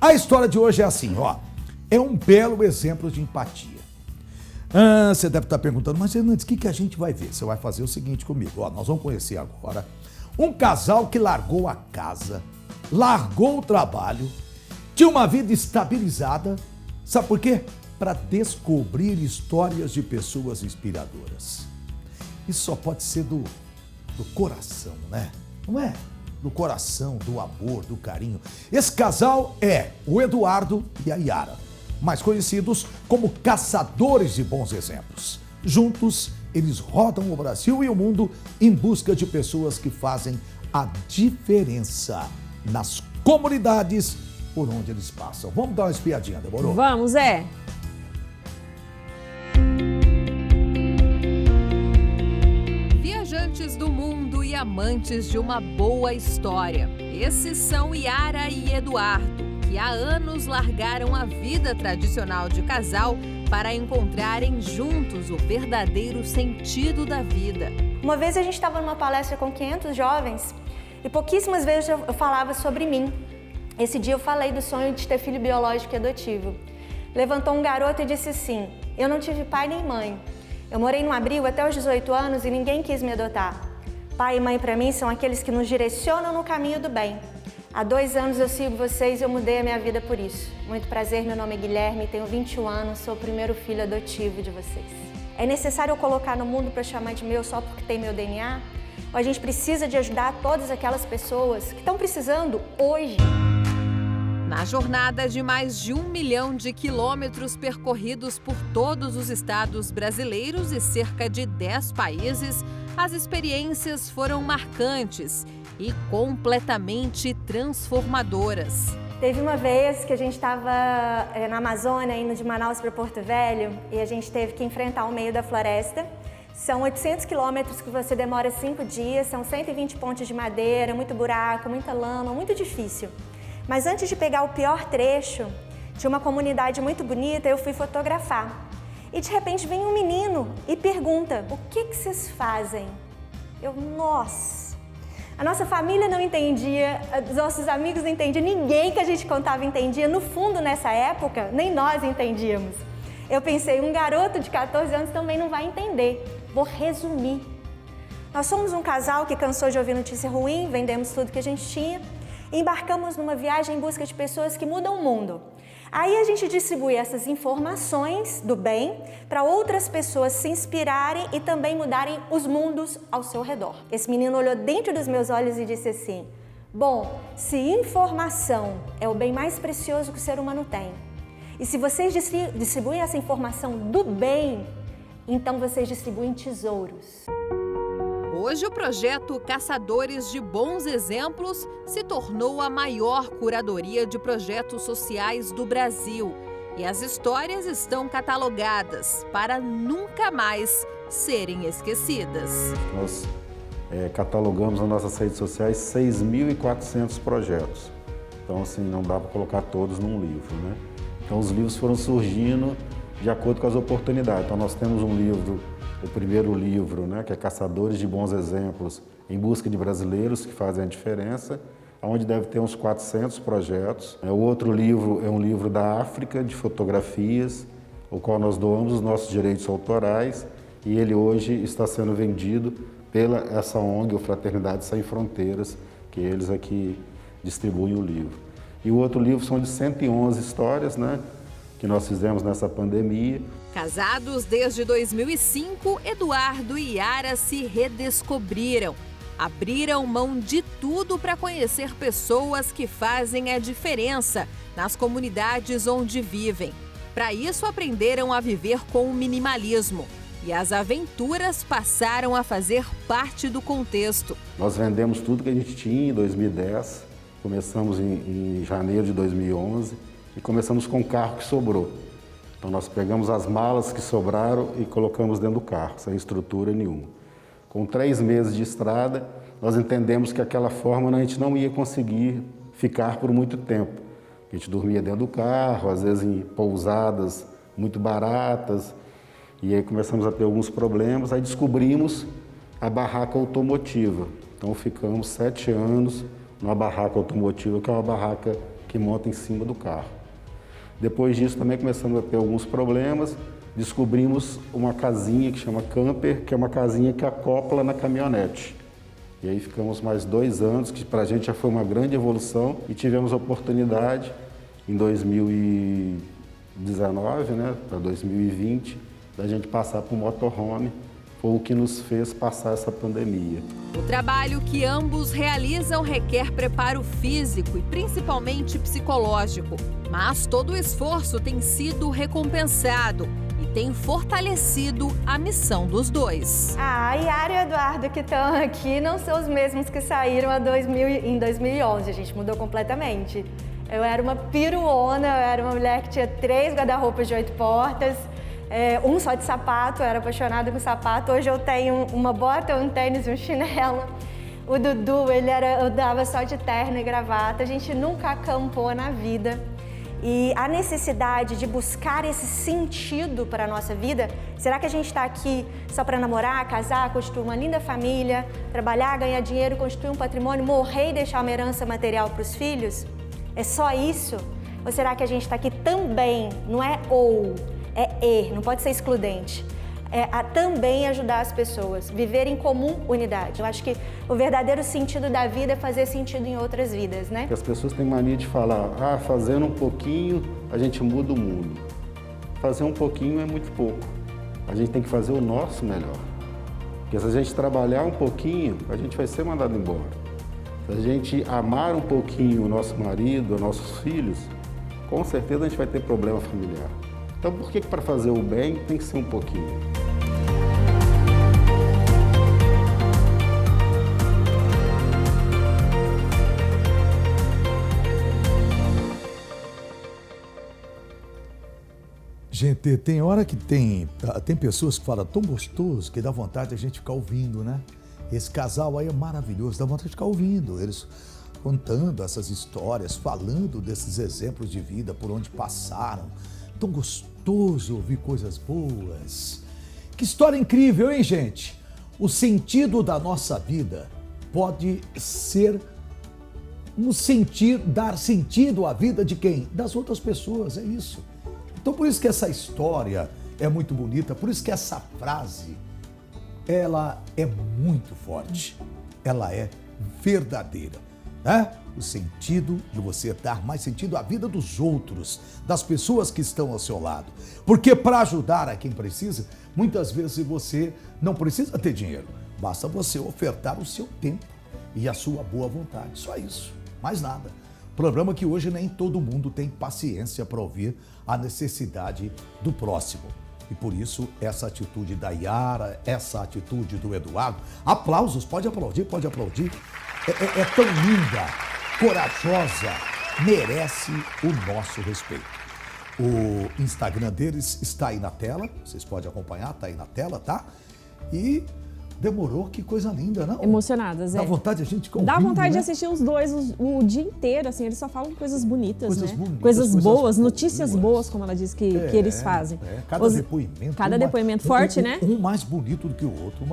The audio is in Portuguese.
A história de hoje é assim, ó. É um belo exemplo de empatia. Você deve estar perguntando, mas antes, o que a gente vai ver? Você vai fazer o seguinte comigo, ó. Nós vamos conhecer agora um casal que largou a casa, largou o trabalho, tinha uma vida estabilizada. Sabe por quê? Para descobrir histórias de pessoas inspiradoras. Isso só pode ser do coração, né? Não é? Do coração, do amor, do carinho. Esse casal é o Eduardo e a Yara, mais conhecidos como caçadores de bons exemplos. Juntos, eles rodam o Brasil e o mundo em busca de pessoas que fazem a diferença nas comunidades por onde eles passam. Vamos dar uma espiadinha, demorou? Vamos, Zé. Viajantes do mundo e amantes de uma boa história. Esses são Yara e Eduardo, que há anos largaram a vida tradicional de casal para encontrarem juntos o verdadeiro sentido da vida. Uma vez a gente estava numa palestra com 500 jovens e pouquíssimas vezes eu falava sobre mim. Esse dia eu falei do sonho de ter filho biológico e adotivo. Levantou um garoto e disse assim: eu não tive pai nem mãe. Eu morei num abrigo até os 18 anos e ninguém quis me adotar. Pai e mãe para mim são aqueles que nos direcionam no caminho do bem. Há 2 anos eu sigo vocês e eu mudei a minha vida por isso. Muito prazer, meu nome é Guilherme, tenho 21 anos, sou o primeiro filho adotivo de vocês. É necessário eu colocar no mundo para chamar de meu só porque tem meu DNA? Ou a gente precisa de ajudar todas aquelas pessoas que estão precisando hoje? Na jornada de mais de 1 milhão de quilômetros percorridos por todos os estados brasileiros e cerca de 10 países, as experiências foram marcantes e completamente transformadoras. Teve uma vez que a gente estava na Amazônia, indo de Manaus para Porto Velho, e a gente teve que enfrentar o meio da floresta. São 800 quilômetros que você demora 5 dias, são 120 pontes de madeira, muito buraco, muita lama, muito difícil. Mas antes de pegar o pior trecho, tinha uma comunidade muito bonita, eu fui fotografar. E de repente vem um menino e pergunta: o que vocês fazem? Nossa! A nossa família não entendia, os nossos amigos não entendiam, ninguém que a gente contava entendia. No fundo, nessa época, nem nós entendíamos. Eu pensei, um garoto de 14 anos também não vai entender. Vou resumir. Nós somos um casal que cansou de ouvir notícia ruim, vendemos tudo que a gente tinha. Embarcamos numa viagem em busca de pessoas que mudam o mundo. Aí a gente distribui essas informações do bem para outras pessoas se inspirarem e também mudarem os mundos ao seu redor. Esse menino olhou dentro dos meus olhos e disse assim: bom, se informação é o bem mais precioso que o ser humano tem, e se vocês distribuem essa informação do bem, então vocês distribuem tesouros. Hoje, o projeto Caçadores de Bons Exemplos se tornou a maior curadoria de projetos sociais do Brasil. E as histórias estão catalogadas para nunca mais serem esquecidas. Nós catalogamos nas nossas redes sociais 6.400 projetos. Então, assim, não dá para colocar todos num livro, né? Então, os livros foram surgindo de acordo com as oportunidades. Então, nós temos um livro, o primeiro livro, né, que é Caçadores de Bons Exemplos, em busca de brasileiros que fazem a diferença, onde deve ter uns 400 projetos. O outro livro é um livro da África, de fotografias, o qual nós doamos os nossos direitos autorais, e ele hoje está sendo vendido pela essa ONG, o Fraternidade Sem Fronteiras, que eles aqui distribuem o livro. E o outro livro são de 111 histórias, né, que nós fizemos nessa pandemia. Casados desde 2005, Eduardo e Yara se redescobriram. Abriram mão de tudo para conhecer pessoas que fazem a diferença nas comunidades onde vivem. Para isso, aprenderam a viver com o minimalismo. E as aventuras passaram a fazer parte do contexto. Nós vendemos tudo que a gente tinha em 2010, começamos em janeiro de 2011 e começamos com o carro que sobrou. Então nós pegamos as malas que sobraram e colocamos dentro do carro, sem estrutura nenhuma. Com 3 meses de estrada, nós entendemos que aquela forma a gente não ia conseguir ficar por muito tempo. A gente dormia dentro do carro, às vezes em pousadas muito baratas, e aí começamos a ter alguns problemas, aí descobrimos a barraca automotiva. Então ficamos 7 anos numa barraca automotiva, que é uma barraca que monta em cima do carro. Depois disso também começamos a ter alguns problemas, descobrimos uma casinha que chama camper, que é uma casinha que acopla na caminhonete. E aí ficamos mais 2 anos, que para a gente já foi uma grande evolução, e tivemos a oportunidade em 2019, né, para 2020, da gente passar para o motorhome, foi o que nos fez passar essa pandemia. O trabalho que ambos realizam requer preparo físico e principalmente psicológico, mas todo o esforço tem sido recompensado e tem fortalecido a missão dos dois. A Yara e o Eduardo que estão aqui não são os mesmos que saíram em 2011, a gente mudou completamente. Eu era uma piruona, eu era uma mulher que tinha 3 guarda-roupas de 8 portas, um só de sapato, eu era apaixonada com sapato. Hoje eu tenho uma bota, um tênis e um chinelo. O Dudu, eu dava só de terno e gravata, a gente nunca acampou na vida. E a necessidade de buscar esse sentido para a nossa vida, será que a gente está aqui só para namorar, casar, construir uma linda família, trabalhar, ganhar dinheiro, construir um patrimônio, morrer e deixar uma herança material para os filhos? É só isso? Ou será que a gente está aqui também, não é ou, é e, não pode ser excludente. É a também ajudar as pessoas, viver em comum unidade. Eu acho que o verdadeiro sentido da vida é fazer sentido em outras vidas, né? As pessoas têm mania de falar, fazendo um pouquinho a gente muda o mundo. Fazer um pouquinho é muito pouco. A gente tem que fazer o nosso melhor. Porque se a gente trabalhar um pouquinho, a gente vai ser mandado embora. Se a gente amar um pouquinho o nosso marido, os nossos filhos, com certeza a gente vai ter problema familiar. Então por que para fazer o bem tem que ser um pouquinho? Gente, tem hora que tem pessoas que falam tão gostoso que dá vontade de a gente ficar ouvindo, né? Esse casal aí é maravilhoso, dá vontade de ficar ouvindo eles contando essas histórias, falando desses exemplos de vida, por onde passaram. Tão gostoso ouvir coisas boas. Que história incrível, hein, gente? O sentido da nossa vida pode ser dar sentido à vida de quem? Das outras pessoas, é isso. Então por isso que essa história é muito bonita, por isso que essa frase, ela é muito forte, ela é verdadeira, né? O sentido de você dar mais sentido à vida dos outros, das pessoas que estão ao seu lado. Porque para ajudar a quem precisa, muitas vezes você não precisa ter dinheiro, basta você ofertar o seu tempo e a sua boa vontade, só isso, mais nada. O problema é que hoje nem todo mundo tem paciência para ouvir a necessidade do próximo. E por isso, essa atitude da Yara, essa atitude do Eduardo, aplausos, pode aplaudir, é tão linda, corajosa, merece o nosso respeito. O Instagram deles está aí na tela, vocês podem acompanhar, está aí na tela, tá? E demorou, que coisa linda, não? Emocionadas, Dá vontade a gente Dá vontade de assistir os dois o dia inteiro, assim, eles só falam coisas bonitas, coisas né? Bonitas, coisas boas, notícias boas, como ela diz que eles fazem. Cada depoimento. Cada depoimento forte, né? Um mais bonito do que o outro,